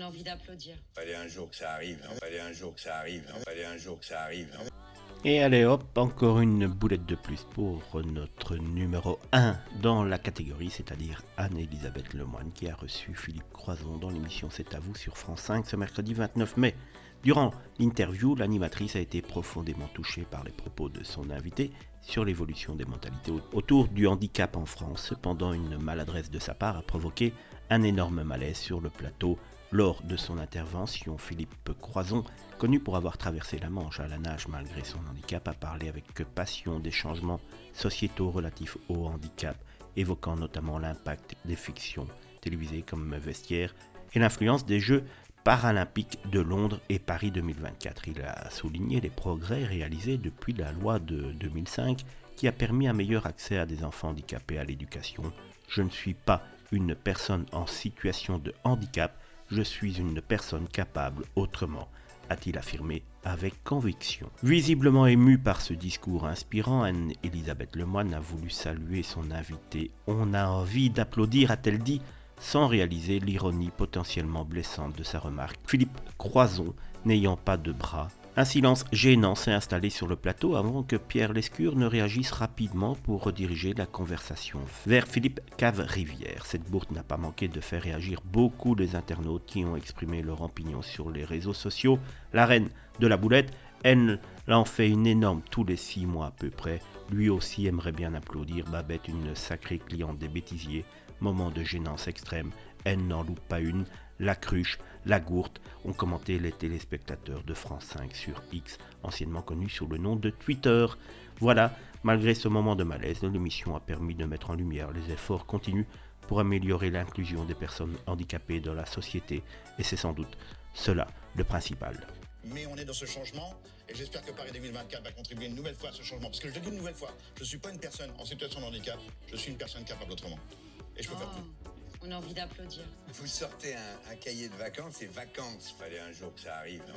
a envie d'applaudir. Fallait un jour que ça arrive, non? Fallait un jour que ça arrive, non? Fallait un jour que ça arrive, non? Et allez hop, encore une boulette de plus pour notre numéro 1 dans la catégorie, c'est-à-dire Anne-Elisabeth Lemoine qui a reçu Philippe Croison dans l'émission C'est à vous sur France 5 ce mercredi 29 mai. Durant l'interview, l'animatrice a été profondément touchée par les propos de son invité sur l'évolution des mentalités autour du handicap en France. Cependant, une maladresse de sa part a provoqué un énorme malaise sur le plateau. Lors de son intervention, Philippe Croison, connu pour avoir traversé la Manche à la nage malgré son handicap, a parlé avec passion des changements sociétaux relatifs au handicap, évoquant notamment l'impact des fictions télévisées comme Vestiaire et l'influence des Jeux paralympiques de Londres et Paris 2024. Il a souligné les progrès réalisés depuis la loi de 2005 qui a permis un meilleur accès à des enfants handicapés à l'éducation. « Je ne suis pas une personne en situation de handicap, je suis une personne capable autrement », a-t-il affirmé avec conviction. Visiblement émue par ce discours inspirant, Anne-Elisabeth Lemoine a voulu saluer son invité. « On a envie d'applaudir », a-t-elle dit, sans réaliser l'ironie potentiellement blessante de sa remarque. Philippe Croison, n'ayant pas de bras. Un silence gênant s'est installé sur le plateau avant que Pierre Lescure ne réagisse rapidement pour rediriger la conversation vers Philippe Cave-Rivière. Cette bourde n'a pas manqué de faire réagir beaucoup des internautes qui ont exprimé leur opinion sur les réseaux sociaux. La reine de la boulette, elle en fait une énorme tous les 6 mois à peu près. Lui aussi aimerait bien applaudir. Babette, une sacrée cliente des bêtisiers. Moment de gênance extrême, elle n'en loupe pas une. La cruche, la gourde, ont commenté les téléspectateurs de France 5 sur X, anciennement connu sous le nom de Twitter. Voilà, malgré ce moment de malaise, l'émission a permis de mettre en lumière les efforts continus pour améliorer l'inclusion des personnes handicapées dans la société, et c'est sans doute cela le principal. Mais on est dans ce changement, et j'espère que Paris 2024 va contribuer une nouvelle fois à ce changement. Parce que je le dis une nouvelle fois, je ne suis pas une personne en situation de handicap, je suis une personne capable autrement. Et je peux faire tout. On a envie d'applaudir. Vous sortez un cahier de vacances, c'est vacances. Fallait un jour que ça arrive, non?